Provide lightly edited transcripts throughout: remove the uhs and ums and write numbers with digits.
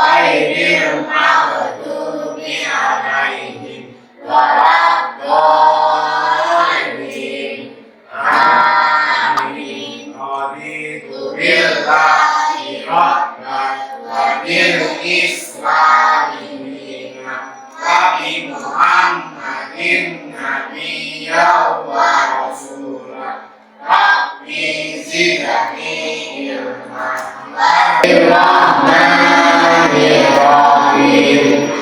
ghairil maghdubi 'alaihim waladdallin. Amin. Raditu billahi rabban wa bil islami dinan wa bi Muhammadin nabiyyan wa rasulan. Rabbi zidni ilma. Bismillahirrahmanirrahim.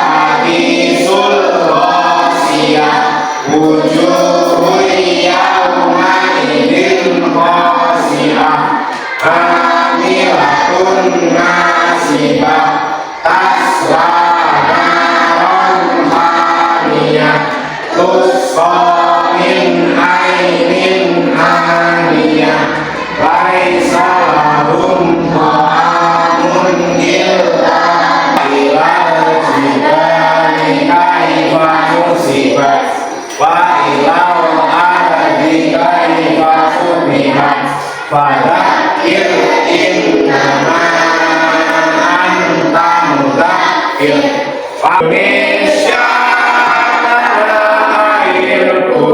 Hadisul Ghasiyah wujuhun yawma idin khasiyah amilatun nasibah tasla naran hamiyah tusqa min ainin aniyah laisa lahum ta'amun illa ilal jibali kaifa nusibat wa ilal ardi kaifa sumihat fadzakir innama anta mudzakir. Indonesia tanah airku,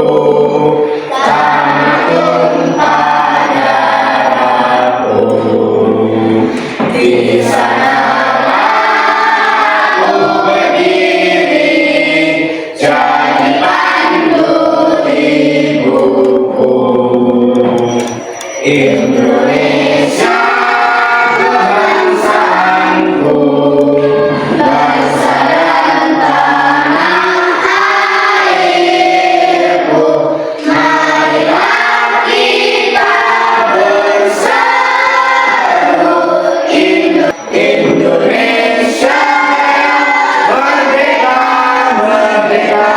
tanah padaku, di sana aku berdiri jadi pandu di buku. Indonesia kebangsaanku, bangsa dan tanah airku. Marilah kita bersatu, Indonesia merdeka, merdeka,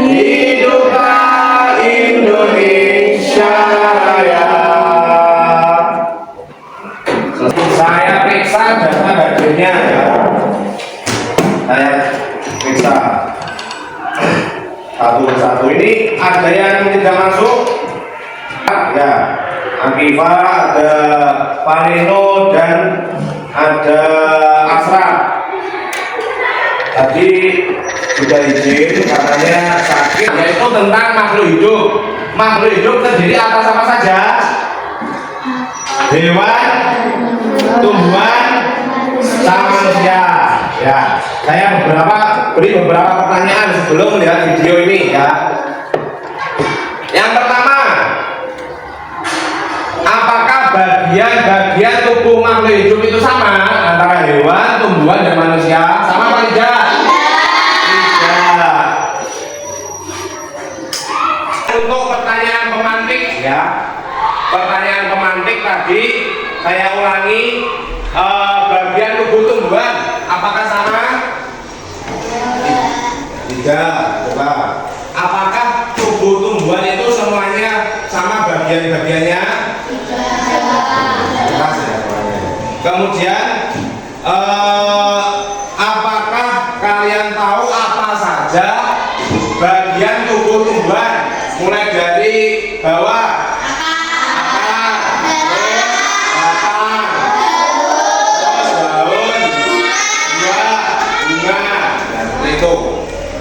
hiduplah Indonesia Raya. Saya periksa data bajunya ya. Saya periksa satu persatu. Ini ada yang tidak masuk ya. Akifa, ada Panino, dan ada Asra. Tadi sudah izin katanya sakit, yaitu tentang makhluk hidup. Makhluk hidup terdiri atas apa saja? Hewan, tumbuhan, sama manusia. Ya, saya beri beberapa pertanyaan sebelum melihat video ini ya. Yang pertama, apakah bagian-bagian tubuh makhluk hidup itu sama antara hewan, tumbuhan, dan manusia? Sama apa tidak? Tidak. Untuk pertanyaan pemantik ya, pertanyaan pemantik tadi saya ulangi, bagian tubuh tumbuhan apakah sama? Tidak. Coba, apakah tubuh tumbuhan itu semuanya sama bagian-bagiannya? Jelas ya semuanya. Kemudian apakah kalian tahu apa saja bagian tubuh tumbuhan mulai dari bawah?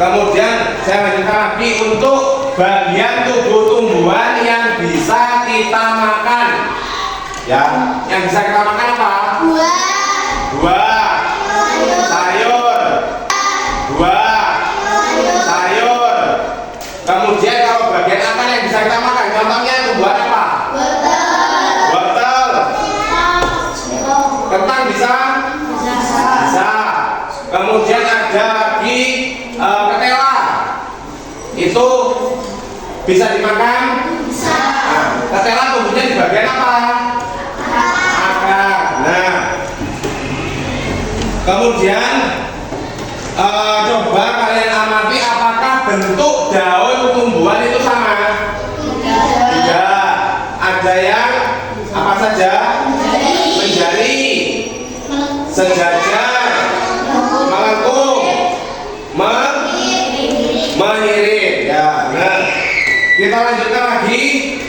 Kemudian saya lanjutkan lagi untuk bagian tubuh tumbuhan yang bisa kita makan. Ya, yang bisa kita makan apa? Buah, sayur, buah, sayur. Kemudian kalau bagian apa yang bisa kita makan? Contohnya tumbuhan apa? Wortel. Kentang bisa? Bisa. Kemudian ada lagi ketela. Itu bisa dimakan? Bisa. Nah, ketela tumbuhnya di bagian apa? Akar. Nah, kemudian coba kalian amati apakah bentuk daun tumbuhan itu sama? Tidak. Ada yang apa saja? Menjadi, sejajar, melengkung, mengirim. Ya, nah, kita lanjutkan lagi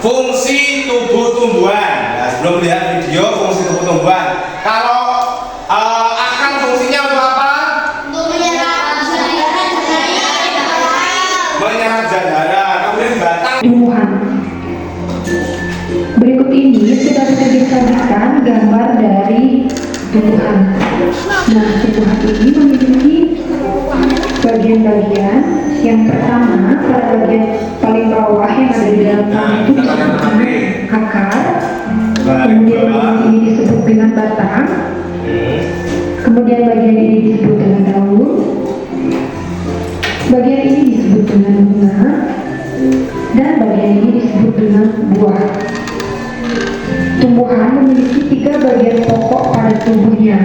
fungsi tubuh tumbuhan. Nah, sebelum lihat video fungsi gambar dari tumbuhan. Nah, tumbuhan ini memiliki bagian-bagian. Yang pertama, pada bagian paling bawah yang ada di dalam tanah itu disebut dengan akar. Kemudian bagian ini disebut dengan batang. Kemudian bagian ini disebut dengan daun. Bagian ini disebut dengan bunga. Dan bagian ini disebut dengan buah. Tumbuhan memiliki 3 bagian pokok pada tubuhnya,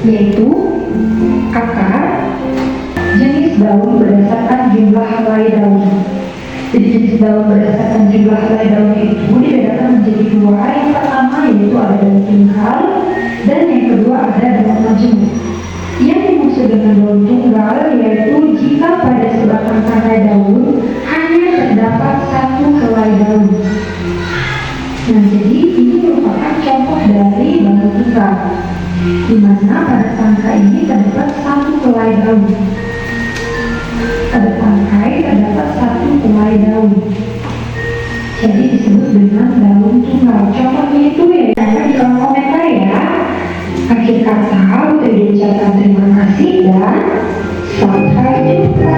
yaitu akar, jenis daun berdasarkan jumlah helai daun. Jadi jenis daun berdasarkan jumlah helai daunnya itu dibedakan menjadi 2. Yang pertama yaitu ada daun tunggal, dan yang kedua ada daun majemuk. Yang dimaksud dengan daun tunggal yaitu jika pada sebatang tangkai daun hanya terdapat 1 helai daun. Nah, jadi ini merupakan contoh dari daun tunggal, di mana pada tangkai ini terdapat 1 helai daun. Pada tangkai terdapat 1 helai daun. Jadi disebut dengan daun tunggal. Contohnya itu ya, di kolom komentar ya. Akhir kata, udah diucapkan terima kasih dan sampai jumpa.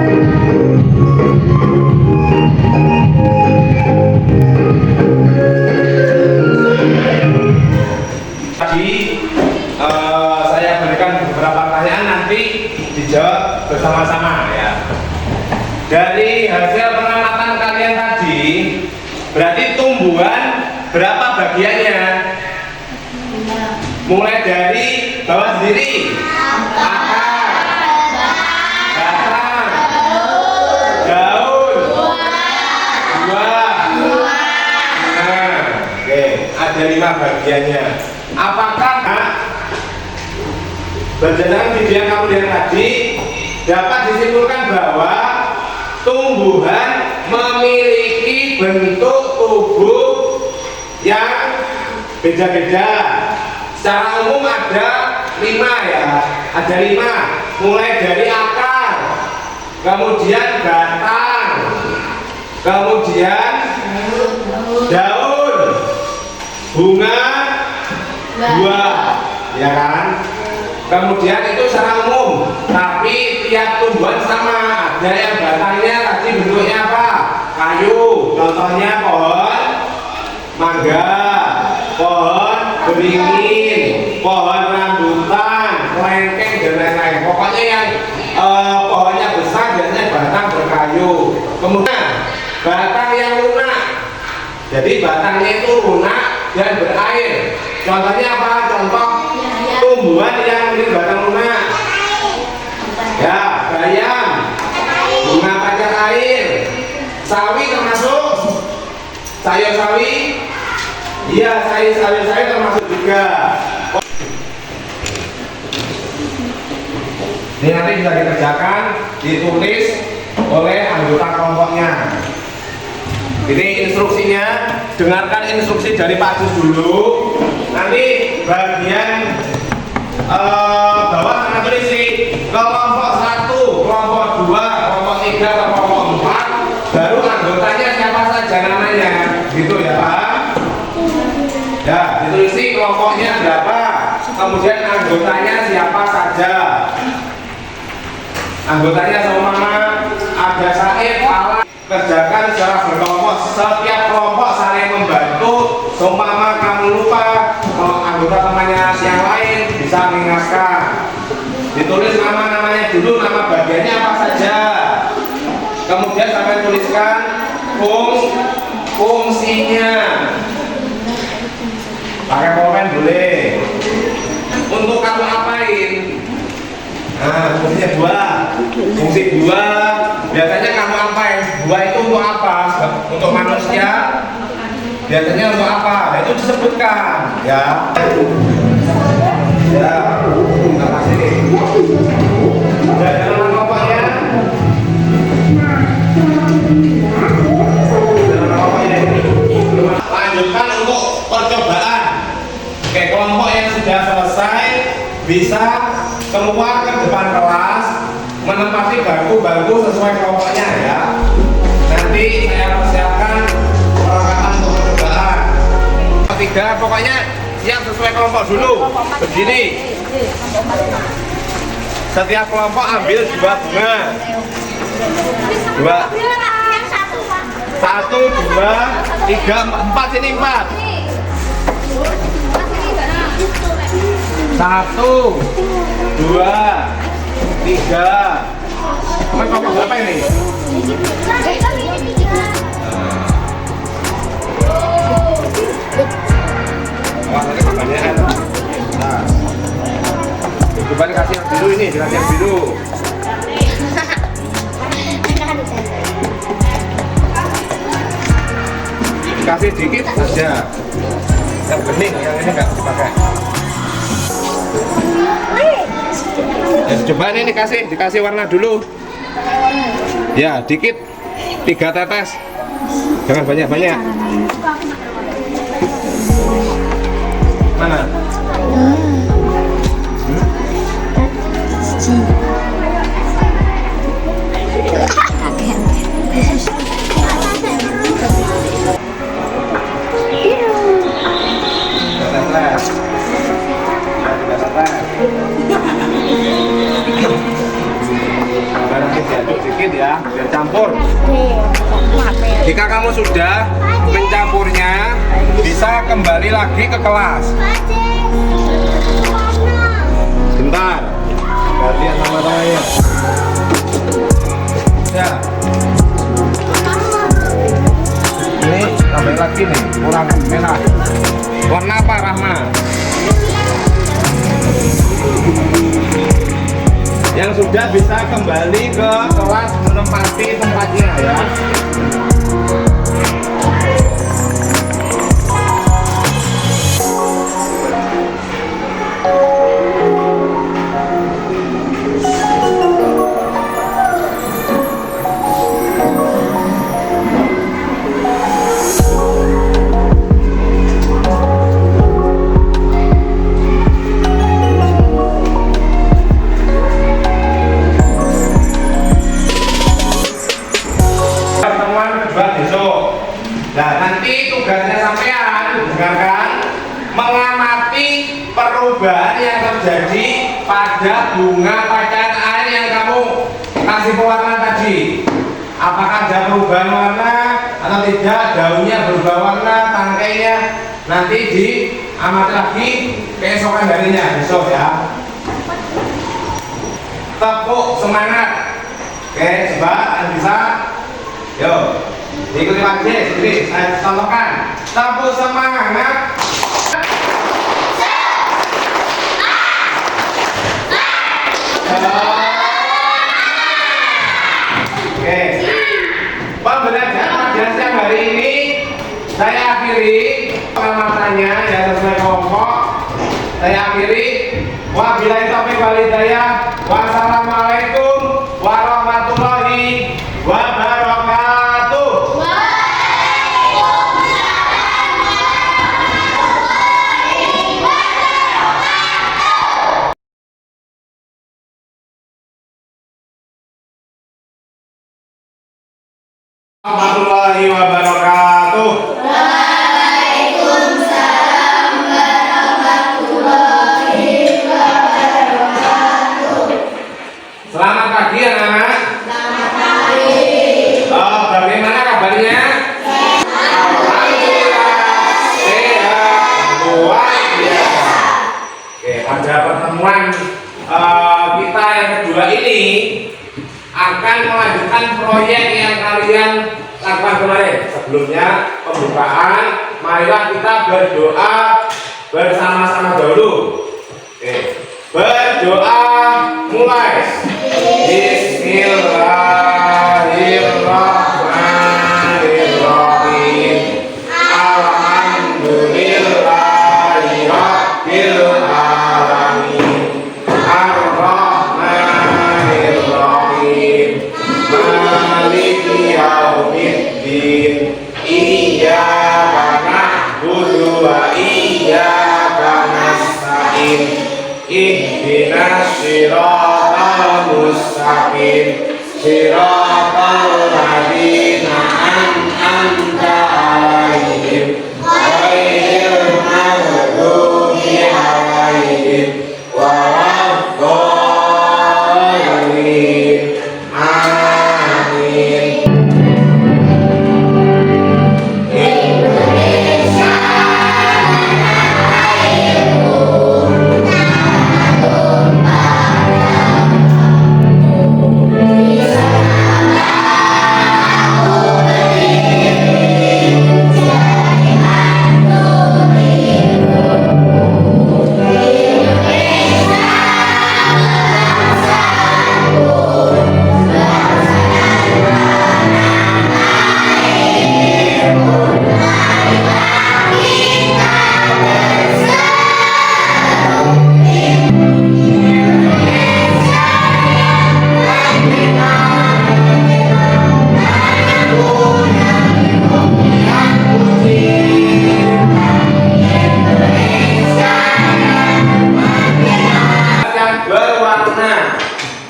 Tadi saya berikan beberapa pertanyaan, nanti dijawab bersama-sama ya. Dari hasil pengamatan kalian tadi, berarti tumbuhan berapa bagiannya? Mulai dari bawah sendiri, akar, batang, daun, buah. Nah, oke, ada 5 bagiannya. Apakah berdasarkan video yang kamu lihat tadi dapat disimpulkan bahwa tumbuhan memiliki bentuk tubuh yang beda-beda? Secara umum ada 5 ya, ada 5. Mulai dari akar, kemudian batang, kemudian daun, bunga, buah, ya kan? Kemudian itu secara umum, tapi tiap tumbuhan sama. Ada yang batangnya tadi bentuknya apa? Kayu, contohnya pohon mangga, pohon beringin, pohon rambutan, kelengkeng dan lain-lain. Pokoknya yang pohonnya besar biasanya batang berkayu. Kemudian batang yang lunak, jadi batangnya itu lunak dan berair. Contohnya apa? Contoh tumbuhan yang memiliki batang lunak ya, bayam, bunga pacar air, sawi termasuk, sayur sawi. Iya, sayur termasuk juga. Ini nanti bisa dikerjakan, ditulis oleh anggota kelompoknya. Ini instruksinya, dengarkan instruksi dari Pak Jus dulu. Nanti bagian bawah akan tulis kelompok 1, kelompok 2, kelompok 3, kelompok 4. Baru anggotanya siapa saja namanya, gitu ya Pak. Ya, ditulis kelompoknya berapa, kemudian anggotanya siapa saja. Anggotanya seumpama ada Said, Ala, kerjakan secara berkelompok. Setiap kelompok saling membantu. Seumpama kamu lupa anggota temannya yang lain bisa mengingatkan. Ditulis nama-namanya dulu, nama bagiannya apa saja. Kemudian sampai tuliskan fungsinya. Pakai pulpen boleh. Untuk kamu apain? Nah, fungsinya buah. Fungsi buah biasanya kamu apain? Buah itu untuk apa? Untuk manusia biasanya untuk apa? Nah, itu disebutkan ya. Ya, terima kasih. Dan dalam kelompoknya lanjutkan untuk percobaan. Oke, kelompok yang sudah selesai bisa keluar ke depan kelas menempati bangku-bangku sesuai kelompoknya ya. Nanti saya persiapkan perlengkapan untuk percobaan. Ketiga, pokoknya siap sesuai kelompok dulu. Begini. Setiap kelompok ambil 2 bunga. 2. 1, 2, 3, 4 sini 4. 1, 2, 3. Kelompok berapa ini? Wah, tadi kebanyakan. Nah, coba dikasih yang biru ini, dikasih yang biru. Dikasih dikit saja. Yang bening, yang ini nggak dipakai. Ya, coba ini dikasih warna dulu. Ya, dikit. 3 tetes. Jangan banyak-banyak. Mana? Sedikit ya, biar campur. Jika kamu sudah mencampurnya, bisa kembali lagi ke kelas. Bentar, biar lihat nama-namanya. Ya. Ini tambah lagi nih, kurang merah. Warna apa, Rahma? Yang sudah bisa kembali ke kelas menempati tempatnya ya. Nah, nanti tugasnya sampean dengarkan mengamati perubahan yang terjadi pada bunga pacan air yang kamu kasih pewarna tadi. Apakah ada perubahan warna atau tidak? Daunnya berubah warna, tangkainya nanti diamati lagi keesokan harinya besok ya. Tepuk semangat. Oke, coba Anda bisa. Yuk. Ikuti lagi, sini saya contohkan. Tepuk semangat. Oke. Pembelajaran pada siang hari ini saya akhiri pengamatannya yang sesuai kelompok. Saya akhiri. Wabillahi taufiq wal hidayah. Wassalamualaikum warahmatullahi wabarakatuh. Warahmatullahi wabarakatuh. Waalaikumsalam warahmatullahi wabarakatuh. Selamat pagi anak-anak. Selamat pagi. Oh, bagaimana kabarnya? Alhamdulillah sehat luar biasa. Oke, pada pertemuan kita yang kedua ini akan melanjutkan proyek yang kalian lakukan kemarin. Sebelumnya pembukaan, marilah kita berdoa bersama-sama dahulu. Oke, berdoa mulai. Bismillahirrahmanirrahim. Alhamdulillahirabbil alamin. Ar-Rahmanirrahim. Maliki yaumiddin. Iyyaka na'budu wa iyyaka nasta'in. Ihdinas siratal mustaqim. Siratal ladzina an'amta 'alaihim ghairil maghdubi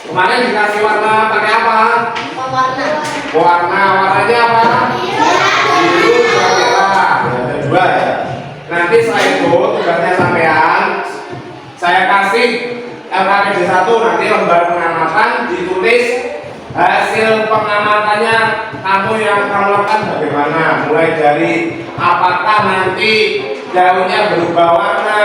Kemarin dikasih warna pakai apa? Warna. Warnanya apa? Biru sama merah. Ya, ada dua ya. Nanti setelah itu tugasnya sampean saya kasih LKPD 1 nanti lembar pengamatan ditulis hasil pengamatannya kamu yang kamu lakukan bagaimana, mulai dari apakah nanti daunnya berubah warna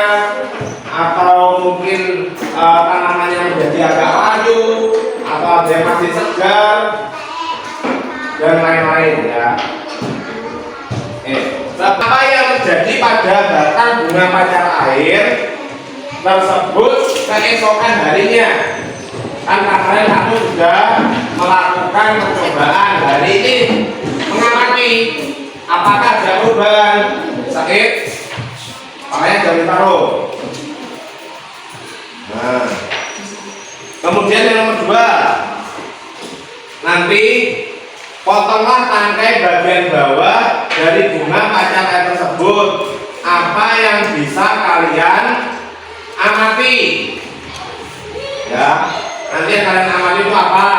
atau mungkin tanamannya menjadi agak layu atau ada yang masih segar dan lain-lain ya. Apa yang terjadi pada batang bunga pacar air tersebut keesokan harinya? Kan kemarin kamu sudah melakukan percobaan, hari ini mengamati apakah ada perubahan sakit, makanya jangan ditaruh. Nah, kemudian yang nomor 2, nanti potonglah tangkai bagian bawah dari bunga pacar air tersebut. Apa yang bisa kalian amati? Ya, nanti yang kalian amati itu apa?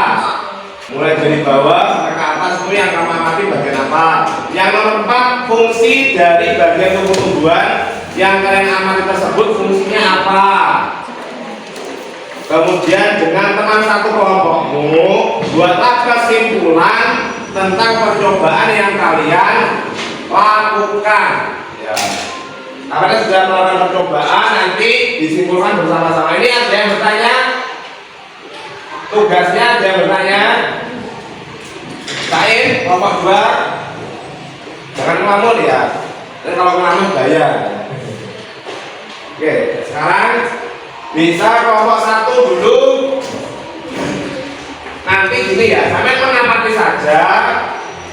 Mulai dari bawah sampai ke atas itu yang kamu amati bagian apa? Yang nomor 4, fungsi dari bagian tumbuh-tumbuhan yang kalian amati tersebut fungsinya apa? Kemudian dengan teman satu kelompokmu buatlah kesimpulan tentang percobaan yang kalian lakukan. Ya. Karena sudah melakukan percobaan, nanti disimpulkan bersama-sama. Ini ada yang bertanya? Tugasnya ada yang bertanya? Sain, kelompok 2. Jangan ngelamun ya. Dan kalau ngelamun bayar. Oke, sekarang bisa kelompok 1 dulu. Nanti gini ya, sampai mengamati saja,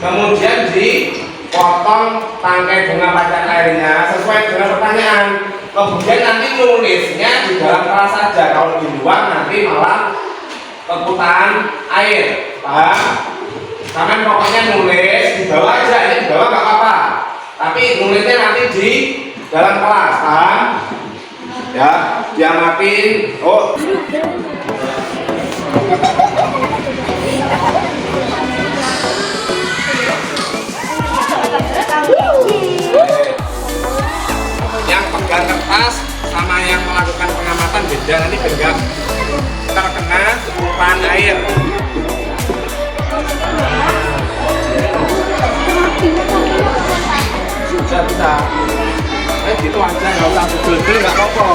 kemudian dipotong tangkai bunga pacar airnya sesuai dengan pertanyaan. Kemudian nanti nulisnya di dalam kelas saja. Kalau di luar nanti malah kekutaan air. Paham? Sampai pokoknya nulis di bawah aja, ini di bawah nggak apa-apa. Tapi nulisnya nanti di dalam kelas, paham? Ya, diamatin. Oh. Yang pegang kertas sama yang melakukan pengamatan beda, nanti pegang terkena tumpahan air. Bisa. Gitu aja, nggak usah sebel-bel, nggak apa-apa.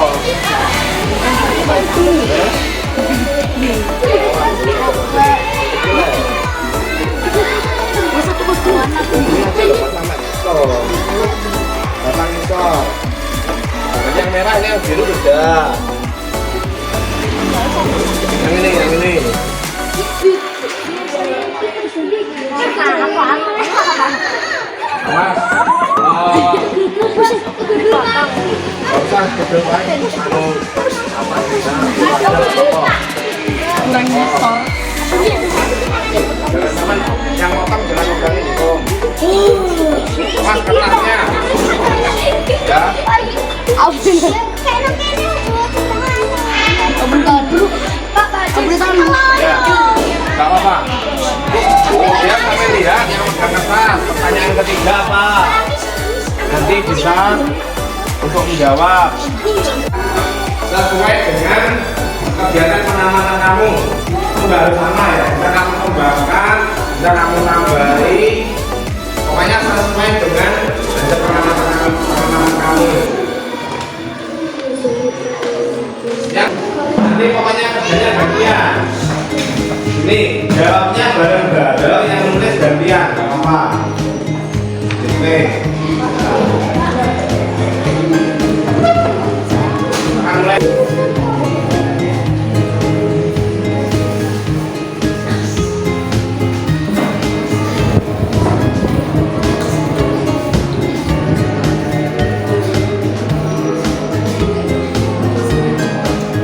Yang merah ini, yang biru sudah. Yang ini. Mas, usah kecil banget. Apa kita? Kurang nyesel. Yang potong jangan pegangin itu. Mas kertasnya. Ya. Ya. Gak apa-apa. Kemudian kami lihat yang pegang kertas. Pertanyaan ketiga apa? Nanti bisa untuk menjawab sesuai dengan kegiatan pengamatan kamu. Itu harus sama ya. Bisa kamu kembangkan, bisa kamu tambahi. Pokoknya sesuai dengan hasil pengamatan kamu. Ya, nanti pokoknya kerjanya bagian. Ini jawabnya bareng-bareng, yang nulis gantian, nggak apa-apa. Oke. Akan mulai.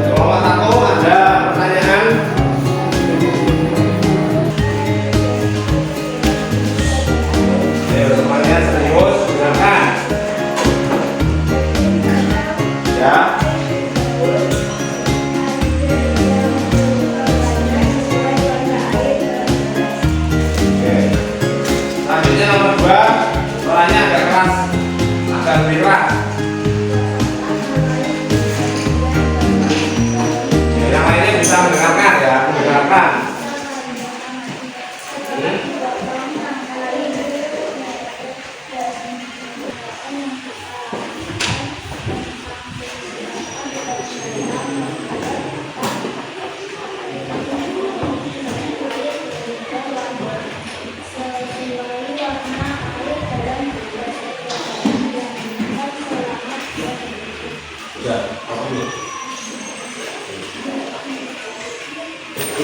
Kelompok 1 ada pertanyaan. mendengarkan ya, mendengarkan.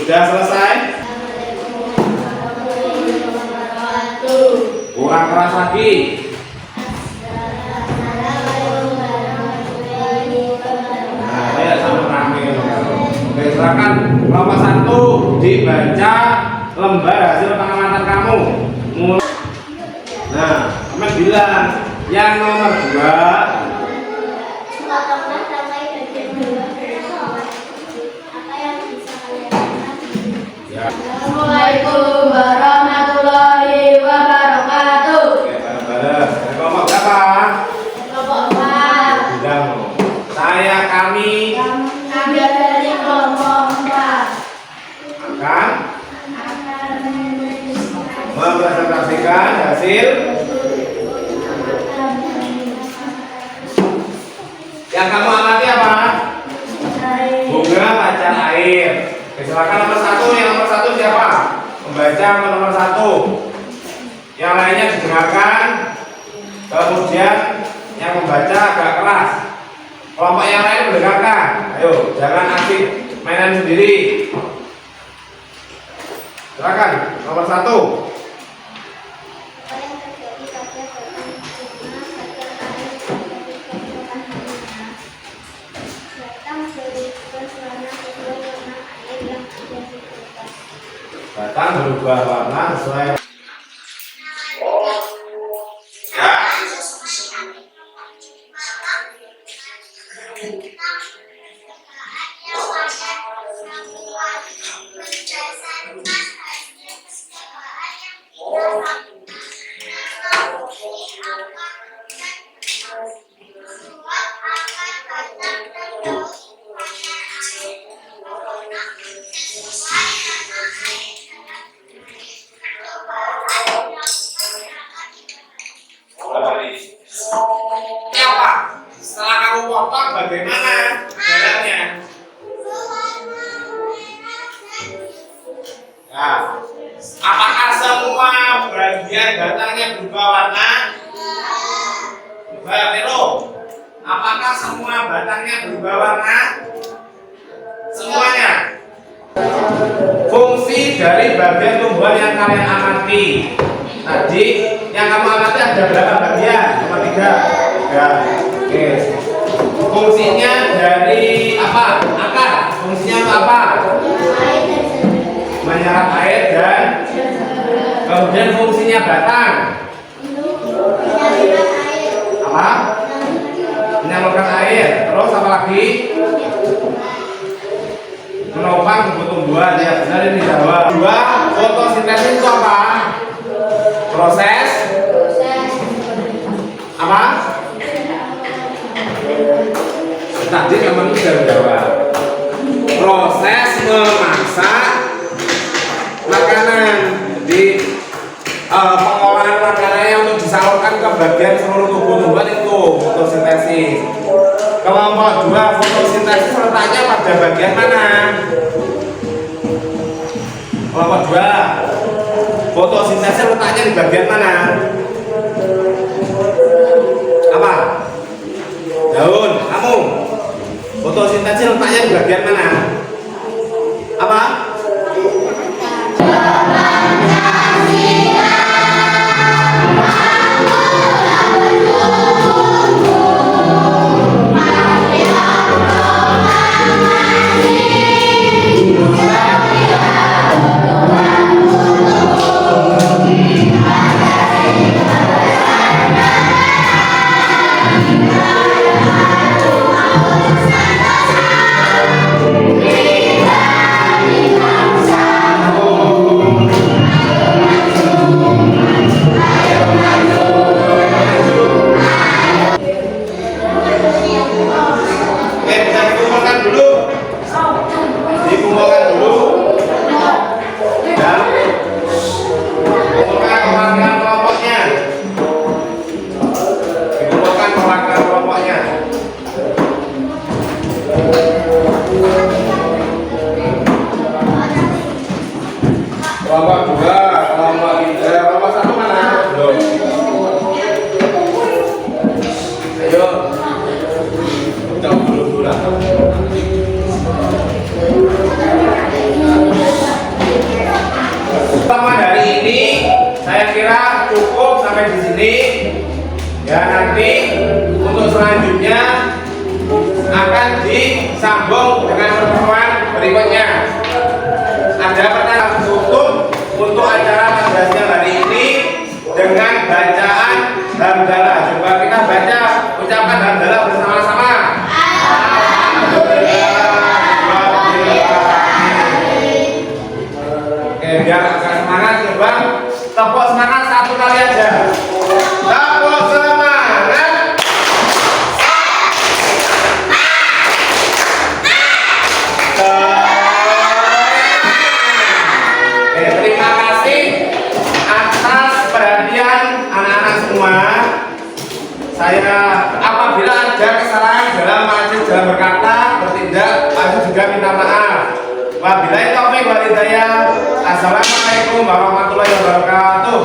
Sudah selesai? Kurang keras lagi. Nah, ya sama rame. Oke, silakan kelompok 1 dibaca lembar hasil pengamatan kamu. Nah, kamu bilang yang nomor 2. Assalamualaikum warahmatullahi wabarakatuh. Oke, bareng-bareng. Kelompok berapa? Kelompok 4. Bilang. Saya kami Kami dari kelompok 4 akan mempresentasikan hasil yang kamu amati apa? Bunga pacar air. Oke, silakan nomor 1. Yang nomor 1 siapa? Membaca nomor 1. Yang lainnya didengarkan. Kemudian yang membaca agak keras. Kelompok yang lain mendengarkan. Ayo, jangan asik mainan sendiri. Silakan nomor 1. Batang berubah warna sesuai. Ya. Siapa? Setelah kamu potong bagaimana jalannya? Nah, apakah semua bagian batangnya berubah warna? Berubah, Vero. Apakah semua batangnya berubah warna? Semuanya. Fungsi dari bagian tumbuhan yang kalian amati. Tadi yang kamu amati ada berapa bagian? Cuma 3. Oke. Fungsinya dari apa? Akar. Fungsinya apa? Menyerap air dan kemudian fungsinya batang apa? Menyalurkan air. Terus apa lagi? Menopang tumbuh-tumbuhan. Ya benar ini jawab. 2. Fotosintesis itu apa? Proses apa? Tadi kamu sudah jawab. Proses memasak makanan. Jadi pengolahan makanan yang untuk disalurkan ke bagian seluruh tubuh tumbuhan itu fotosintesis. Kelompok 2 fotosintesis letaknya pada bagian mana? Kelompok 2 fotosintesis letaknya di bagian mana? Apa? Daun. Kamu fotosintesis letaknya di bagian mana? Apa? kelompok 2, kelompok 3, kelompok 1 mana? Belum. Ayo. Jauh dulu lah. Pertemuan hari ini saya kira cukup sampai di sini. Ya, nanti untuk selanjutnya akan disambung dengan pertemuan berikutnya. Ada pertanyaan tutup untuk acara pada siang hari ini dengan bacaan hamdalah. Coba kita baca, ucapkan hamdalah bersama-sama. Oke, biar agak semangat, coba tepuk semangat satu kali aja. Tepuk semangat. Terima kasih atas perhatian anak-anak semua. Saya apabila ada kesalahan dalam majlis dalam berkata, bertindak, saya juga minta maaf. Wabillahi taufiq wal hidayah. Assalamualaikum warahmatullahi wabarakatuh.